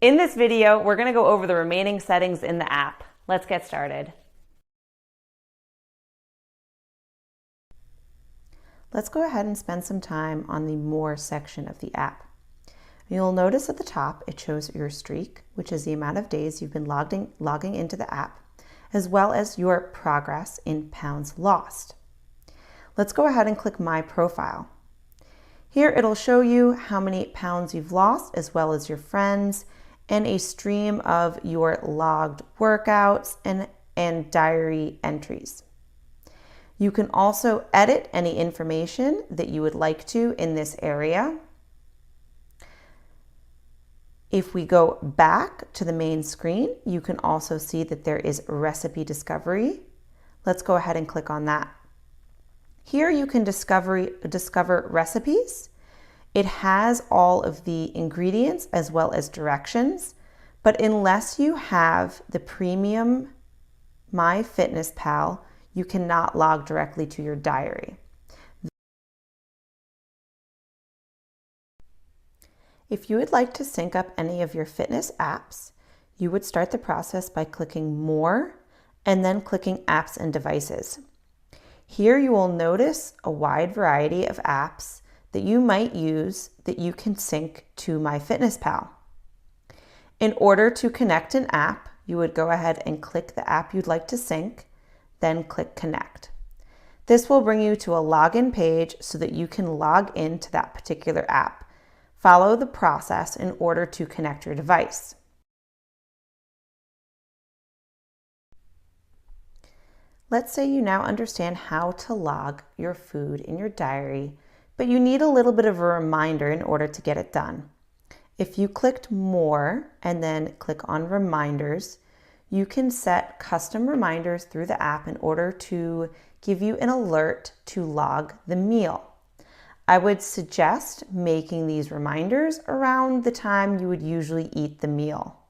In this video, we're going to go over the remaining settings in the app. Let's get started. Let's go ahead and spend some time on the More section of the app. You'll notice at the top it shows your streak, which is the amount of days you've been logging into the app, as well as your progress in pounds lost. Let's go ahead and click My Profile. Here it'll show you how many pounds you've lost, as well as your friends, and a stream of your logged workouts and diary entries. You can also edit any information that you would like to in this area. If we go back to the main screen, you can also see that there is recipe discovery. Let's go ahead and click on that. Here you can discover recipes. It has all of the ingredients as well as directions, but unless you have the premium Myfitnesspal, you cannot log directly to your diary. If you would like to sync up any of your fitness apps, you would start the process by clicking More and then clicking Apps and Devices. Here you will notice a wide variety of apps that you might use that you can sync to Myfitnesspal. In order to connect an app, you would go ahead and click the app you'd like to sync, then click Connect. This will bring you to a login page so that you can log into that particular app. Follow the process in order to connect your device. Let's say you now understand how to log your food in your diary, but you need a little bit of a reminder in order to get it done. If you clicked More and then click on Reminders, you can set custom reminders through the app in order to give you an alert to log the meal. I would suggest making these reminders around the time you would usually eat the meal.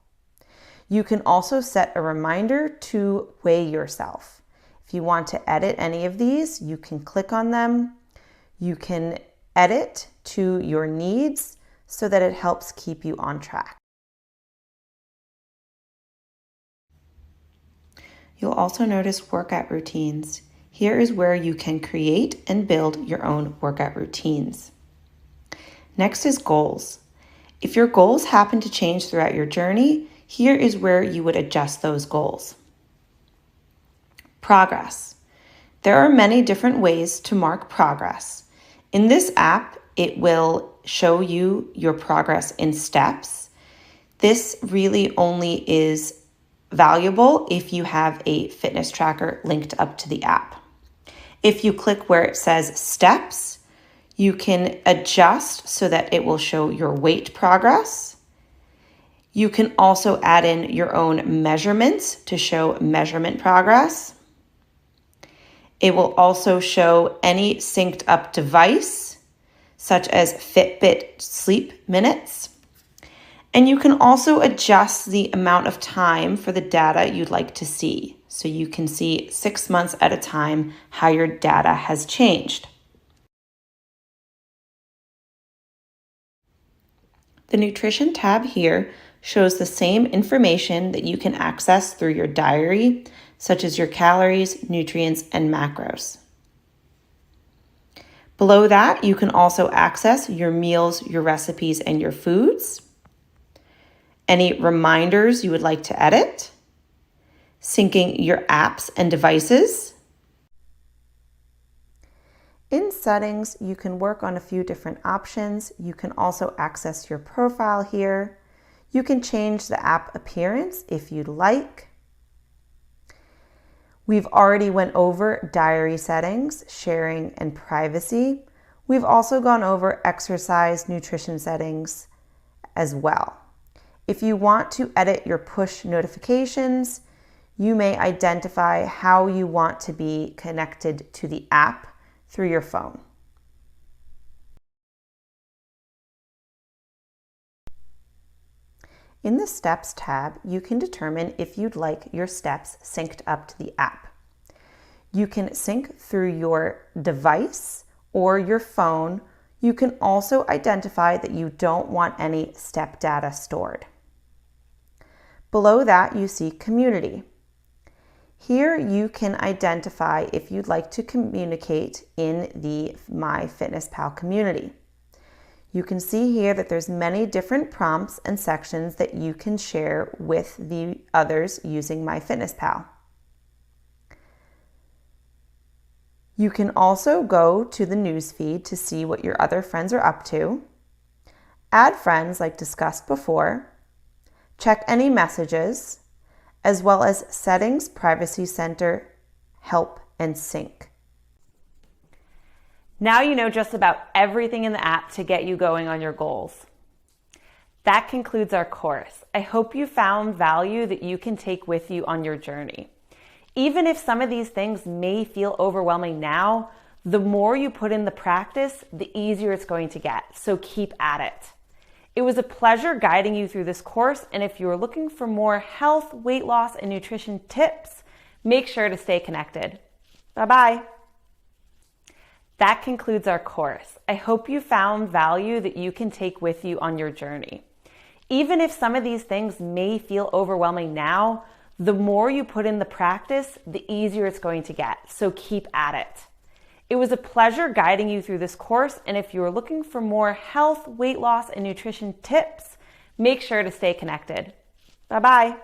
You can also set a reminder to weigh yourself. If you want to edit any of these, you can click on them. You can edit to your needs so that it helps keep you on track. You'll also notice workout routines. Here is where you can create and build your own workout routines. Next is goals. If your goals happen to change throughout your journey, here is where you would adjust those goals. Progress. There are many different ways to mark progress. In this app, it will show you your progress in steps. This really only is valuable if you have a fitness tracker linked up to the app. If you click where it says steps, you can adjust so that it will show your weight progress. You can also add in your own measurements to show measurement progress. It will also show any synced up device, such as Fitbit sleep minutes. And you can also adjust the amount of time for the data you'd like to see. So you can see 6 months at a time how your data has changed. The nutrition tab here shows the same information that you can access through your diary, such as your calories, nutrients, and macros. Below that, you can also access your meals, your recipes, and your foods. Any reminders you would like to edit, syncing your apps and devices. In settings, you can work on a few different options. You can also access your profile here. You can change the app appearance if you'd like. We've already went over diary settings, sharing, and privacy. We've also gone over exercise, nutrition settings as well. If you want to edit your push notifications, you may identify how you want to be connected to the app through your phone. In the Steps tab, you can determine if you'd like your steps synced up to the app. You can sync through your device or your phone. You can also identify that you don't want any step data stored. Below that, you see Community. Here you can identify if you'd like to communicate in the Myfitnesspal community. You can see here that there's many different prompts and sections that you can share with the others using Myfitnesspal. You can also go to the newsfeed to see what your other friends are up to, add friends like discussed before, check any messages, as well as Settings, Privacy Center, Help, and Sync. Now you know just about everything in the app to get you going on your goals. That concludes our course. I hope you found value that you can take with you on your journey. Even if some of these things may feel overwhelming now, the more you put in the practice, the easier it's going to get. So keep at it. It was a pleasure guiding you through this course, and if you are looking for more health, weight loss, and nutrition tips, make sure to stay connected. Bye-bye. That concludes our course. I hope you found value that you can take with you on your journey. Even if some of these things may feel overwhelming now, the more you put in the practice, the easier it's going to get. So keep at it. It was a pleasure guiding you through this course, and if you are looking for more health, weight loss, and nutrition tips, make sure to stay connected. Bye-bye.